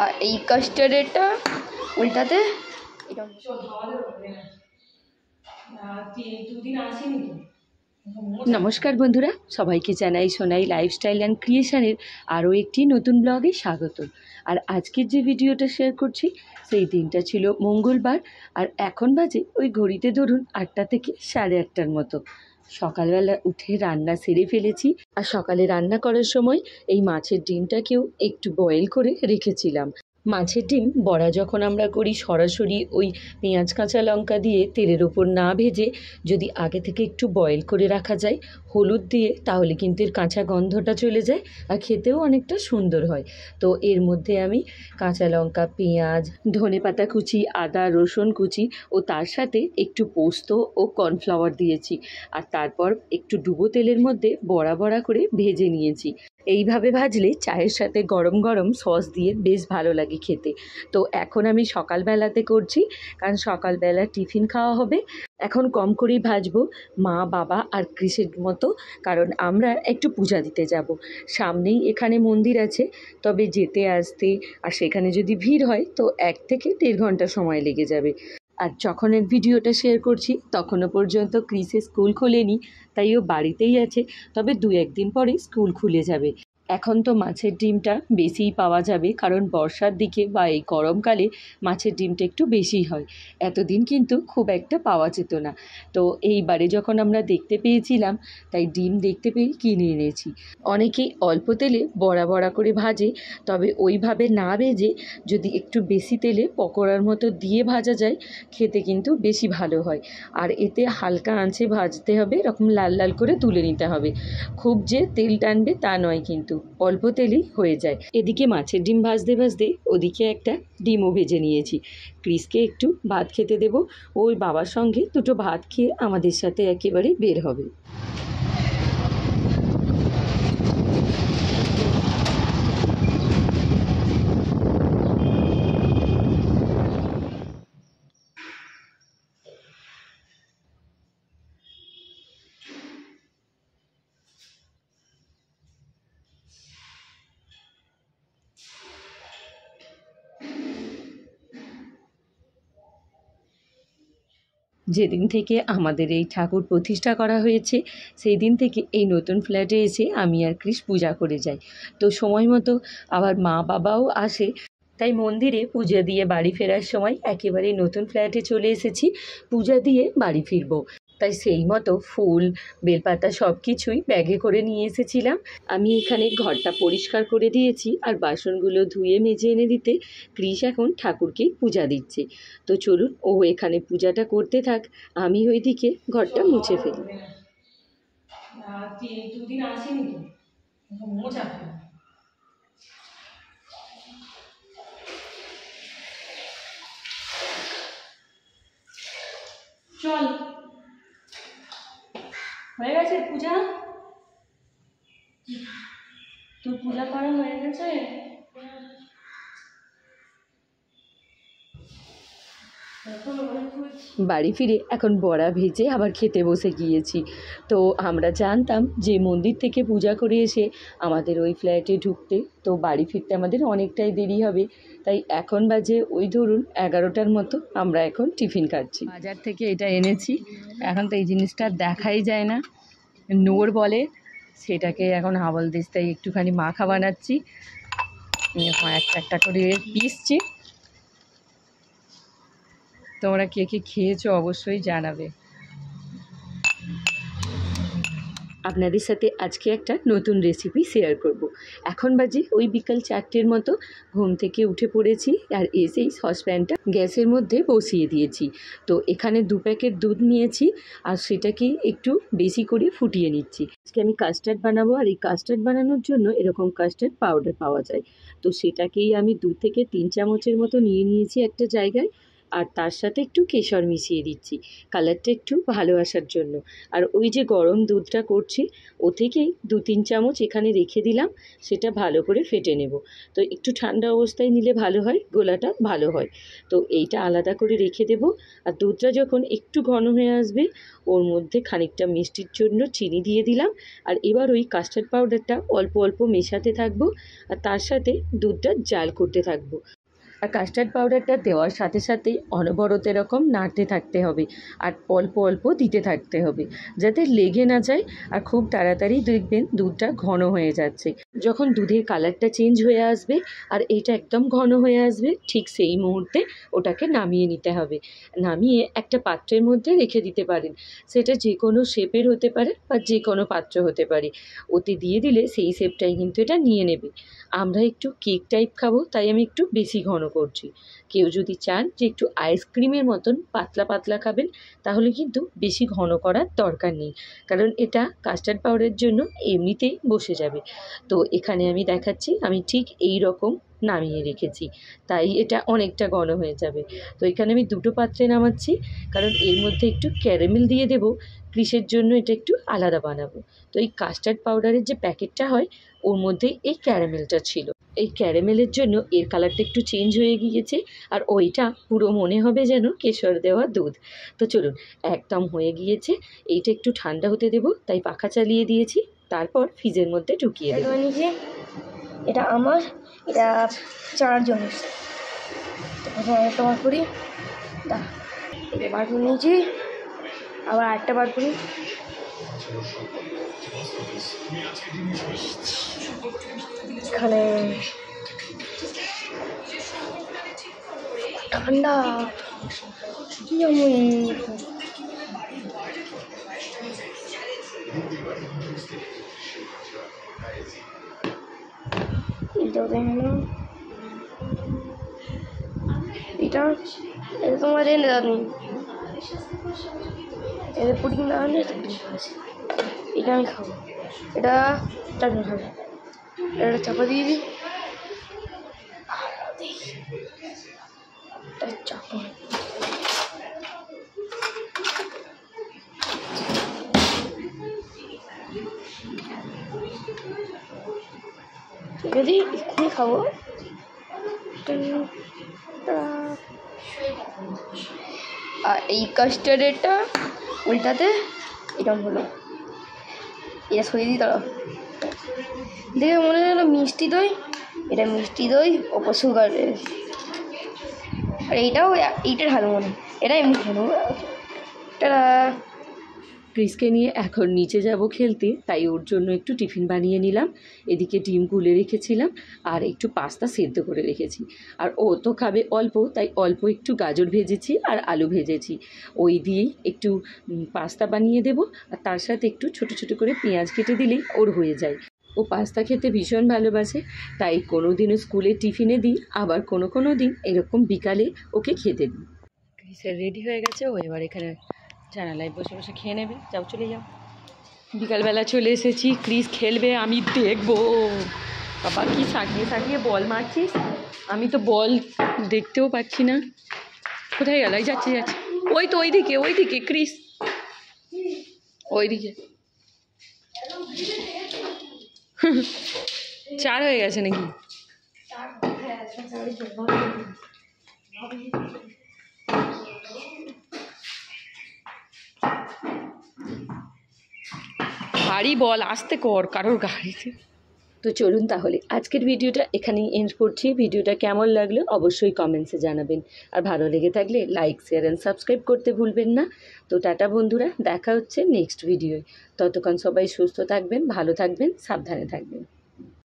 আর এই কাস্টার্ডেরটা উল্টাতে এটা নমস্কার বন্ধুরা, সবাইকে জানাই সোনাই লাইফস্টাইল অ্যান্ড ক্রিয়েশনের আরও একটি নতুন ব্লগে স্বাগত। আর আজকের যে ভিডিওটা শেয়ার করছি সেই দিনটা ছিল মঙ্গলবার, আর এখন বাজে ওই ঘড়িতে ধরুন 8টা থেকে 8:30টার মতো। সকালবেলা উঠে রান্না সেরে ফেলেছি, আর সকালে রান্না করার সময় এই মাছের ডিমটাকেও একটু বয়েল করে রেখেছিলাম। মাছের ডিম বড়া যখন আমরা করি সরাসরি ওই পেঁয়াজ কাঁচা লঙ্কা দিয়ে তেলের ওপর না ভেজে যদি আগে থেকে একটু বয়েল করে রাখা যায় হলুদ দিয়ে, তাহলে কিন্তু এর কাঁচা গন্ধটা চলে যায় আর খেতেও অনেকটা সুন্দর হয়। তো এর মধ্যে আমি কাঁচা লঙ্কা, পেঁয়াজ, ধনেপাতা কুচি, আদা রসুন কুচি ও তার সাথে একটু পোস্ত ও কর্নফ্লাওয়ার দিয়েছি, আর তারপর একটু ডুবো তেলের মধ্যে বড়া বড়া করে ভেজে নিয়েছি। এইভাবে ভাজলে চায়ের সাথে গরম গরম সস দিয়ে বেশ ভালো লাগে খেতে। তো এখন আমি সকালবেলাতে করছি, কারণ সকালবেলা টিফিন খাওয়া হবে। এখন কম করেই ভাজবো, মা বাবা আর কৃষের মতো, কারণ আমরা একটু পূজা দিতে যাব। সামনেই এখানে মন্দির আছে, তবে যেতে আসতে আর সেখানে যদি ভিড় হয় তো 1 থেকে 1.5 ঘন্টা সময় লেগে যাবে। আর যখন এই ভিডিওটা শেয়ার করছি তখনও পর্যন্ত ক্রিসের স্কুল খোলেনি, তাই ও বাড়িতেই আছে। তবে 2-1 দিন পরে স্কুল খুলে যাবে। এখন তো মাছের ডিমটা বেশিই পাওয়া যাবে, কারণ বর্ষার দিকে বা এই গরমকালে মাছের ডিমটা একটু বেশিই হয়। এতদিন কিন্তু খুব একটা পাওয়া যেত না। তো এইবারে যখন আমরা দেখতে পেয়েছিলাম, তাই ডিম দেখতে পেয়ে কিনে এনেছি। অনেকেই অল্প তেলে বড়া বড়া করে ভাজে, তবে ওইভাবে না ভেজে যদি একটু বেশি তেলে পকোড়ার মতো দিয়ে ভাজা যায় খেতে কিন্তু বেশি ভালো হয়। আর এতে হালকা আঁচে ভাজতে হবে, এরকম লাল লাল করে তুলে নিতে হবে। খুব যে তেল টানবে তা নয়, কিন্তু অল্প তেলেই হয়ে যায়। এদিকে মাছের ডিম ভাজতে ভাজতে ওদিকে একটা ডিমও ভেজে নিয়েছি। ক্রিসকে একটু ভাত খেতে দেবো, ওর বাবার সঙ্গে দুটো ভাত খেয়ে আমাদের সাথে একেবারে বের হবে। যেদিন থেকে আমাদের এই ঠাকুর প্রতিষ্ঠা করা হয়েছে সেই দিন থেকে এই নতুন ফ্ল্যাটে এসে আমি আর কৃষ পূজা করে যাই। তো সময় মতো আবার মা বাবাও আসে, তাই মন্দিরে পূজা দিয়ে বাড়ি ফেরার সময় একেবারেই নতুন ফ্ল্যাটে চলে এসেছি, পূজা দিয়ে বাড়ি ফিরবো। তাই সেই মতো ফুল, বেলপাতা সব কিছুই ব্যাগে করে নিয়ে এসেছিলাম। আমি এখানে ঘরটা পরিষ্কার করে দিয়েছি, আর বাসনগুলো ধুয়ে মেজে এনে দিতে কৃষ এখন ঠাকুরকে পূজা দিচ্ছে। তো চলুন ও এখানে পূজাটা করতে থাক, আমি ওইদিকে ঘরটা মুছে ফেলি। দুদিন আসেনি তো মোছা ফেলি। চল, হয়ে গেছে পূজা? তোর পূজা করা হয়ে গেছে? বাড়ি ফিরে এখন বড়া ভেজে আবার খেতে বসে গিয়েছি। তো আমরা জানতাম যে মন্দির থেকে পূজা করে এসে আমাদের ওই ফ্ল্যাটে ঢুকতে তো বাড়ি ফিরতে আমাদের অনেকটাই দেরি হবে, তাই এখন বাজে ওই ধরুন 11টার মতো। আমরা এখন টিফিন খাচ্ছি। বাজার থেকে এটা এনেছি, এখন তো এই জিনিসটা দেখাই যায় না, নোর বলে, সেটাকে এখন হাবল দিস্তায় একটুখানি মাখা বানাচ্ছি, একটা একটা করে পিসছি। তোমরা কে কে খেয়েছো অবশ্যই জানাবে। আপনাদের সাথে আজকে একটা নতুন রেসিপি শেয়ার করব। এখন বাজে ওই বিকাল 4টের মতো, ঘুম থেকে উঠে পড়েছি, আর এসেই সসপ্যানটা গ্যাসের মধ্যে বসিয়ে দিয়েছি। তো এখানে 2 প্যাকেট দুধ নিয়েছি, আর সেটাকে একটু বেশি করে ফুটিয়ে নিচ্ছি। আজকে আমি কাস্টার্ড বানাবো, আর এই কাস্টার্ড বানানোর জন্য এরকম কাস্টার্ড পাউডার পাওয়া যায়। তো সেটাকেই আমি 2 থেকে 3 চামচের মতো নিয়ে নিয়েছি একটা জায়গায়। আর তার সাথে একটু কেশর মিশিয়ে দিচ্ছি কালারটা একটু ভালো আসার জন্য। আর ওই যে গরম দুধটা করছি ও থেকেই 2-3 চামচ এখানে রেখে দিলাম, সেটা ভালো করে ফেটে নেব। তো একটু ঠান্ডা অবস্থায় নিলে ভালো হয়, গোলাটা ভালো হয়। তো এইটা আলাদা করে রেখে দেব। আর দুধটা যখন একটু ঘন হয়ে আসবে ওর মধ্যে খানিকটা মিষ্টির জন্য চিনি দিয়ে দিলাম। আর এবার ওই কাস্টার্ড পাউডারটা অল্প অল্প মেশাতে থাকবো আর তার সাথে দুধটা জাল করতে থাকবো। আর কাস্টার্ড পাউডারটা দেওয়ার সাথে সাথেই অনবরত এরকম নাড়তে থাকতে হবে আর অল্প অল্প দিতে থাকতে হবে যাতে লেগে না যায়। আর খুব তাড়াতাড়ি দেখবেন দুধটা ঘন হয়ে যাচ্ছে। যখন দুধের কালারটা চেঞ্জ হয়ে আসবে আর এটা একদম ঘন হয়ে আসবে, ঠিক সেই মুহূর্তে ওটাকে নামিয়ে নিতে হবে। নামিয়ে একটা পাত্রের মধ্যে রেখে দিতে পারেন, সেটা যে কোনো শেপের হতে পারে বা যে কোনো পাত্র হতে পারে। ওতে দিয়ে দিলে সেই শেপটাই কিন্তু এটা নিয়ে নেবে। আমরা একটু কেক টাইপ খাবো তাই আমি একটু বেশি ঘন করছি। কেউ যদি চান যে একটু আইসক্রিমের মতন পাতলা পাতলা খাবেন তাহলে কিন্তু বেশি ঘন করার দরকার নেই, কারণ এটা কাস্টার্ড পাউডারের জন্য এমনিতেই বসে যাবে। তো এখানে আমি দেখাচ্ছি আমি ঠিক এই রকম নামিয়ে রেখেছি, তাই এটা অনেকটা ঘন হয়ে যাবে। তো এখানে আমি দুটো পাত্রে নামাচ্ছি, কারণ এর মধ্যে একটু ক্যারামেল দিয়ে দেবো, ক্রিসের জন্য এটা একটু আলাদা বানাবো। তো এই কাস্টার্ড পাউডারের যে প্যাকেটটা হয় ওর মধ্যে এই ক্যারামেলটা ছিল। এই ক্যারামেলের জন্য এর কালারটা একটু চেঞ্জ হয়ে গিয়েছে আর ওইটা পুরো মনে হবে যেন কেশর দেওয়া দুধ। তো চলুন, একদম হয়ে গিয়েছে। এইটা একটু ঠান্ডা হতে দেবো, তাই পাখা চালিয়ে দিয়েছি। তারপর ফ্রিজের মধ্যে ঢুকিয়ে দেবো। এটা আমার, এটা 4 জন। প্রথমে একটা বার করি, এটা বার করে নিয়েছি, আবার আরেকটা বার করি। এখানে ঠান্ডা এইটাও দেখে না, এটা এটা তোমার এনে দাও, এদের পুডিং না আনলে এটা আমি খাবো। এটা চাটনি খাবো, এটা চাপা দিয়ে দিই, চাপা যদি এক্ষুনি খাবো। আর এই কাস্টার্ডেরটা উল্টাতে এরকম হলো, এটা সরিয়ে দিই। তারা দেখে মনে হলো মিষ্টি দই, এটা মিষ্টি দই ওপর সুগার, আর এইটাও এইটার ভালো মনে, এটা এমনি ভালো। তারা ক্রিসকে নিয়ে এখন নিচে যাব খেলতে, তাই ওর জন্য একটু টিফিন বানিয়ে নিলাম। এদিকে ডিম গুলে রেখেছিলাম আর একটু পাস্তা সেদ্ধ করে রেখেছি। আর ও তো খাবে অল্প, তাই অল্প একটু গাজর ভেজেছি আর আলু ভেজেছি, ওই দিয়েই একটু পাস্তা বানিয়ে দেব। আর তার সাথে একটু ছোটো ছোটো করে পেঁয়াজ কেটে দিলেই ওর হয়ে যায়। ও পাস্তা খেতে ভীষণ ভালোবাসে, তাই কোনো দিনও স্কুলে টিফিনে দিই, আবার কোনো দিন এরকম বিকালে ওকে খেতে দিই। ক্রিসের রেডি হয়ে গেছে, ও এবার এখানে জানালায় বসে বসে খেয়ে নেবে। যাও, চলে যাও। বিকালবেলা চলে এসেছি, ক্রিস খেলবে, আমি দেখবো। বাবা কি সাকিয়ে বল মারছিস, আমি তো বল দেখতেও পাচ্ছি না। কোথায় গেল? যাচ্ছে ওই তো ওইদিকে ক্রিস, ওইদিকে। 4 হয়ে গেছে নাকি? ভারী বল, আসতে কর কারোর গাড়িতে। তো চলুন তাহলে আজকের ভিডিওটা এখানেই এন্ড করছি। ভিডিওটা কেমন লাগলো অবশ্যই কমেন্টসে জানাবেন, আর ভালো লেগে থাকলে লাইক, শেয়ার অ্যান্ড সাবস্ক্রাইব করতে ভুলবেন না। তো টাটা বন্ধুরা, দেখা হচ্ছে নেক্সট ভিডিওয়। ততক্ষণ সবাই সুস্থ থাকবেন, ভালো থাকবেন, সাবধানে থাকবেন।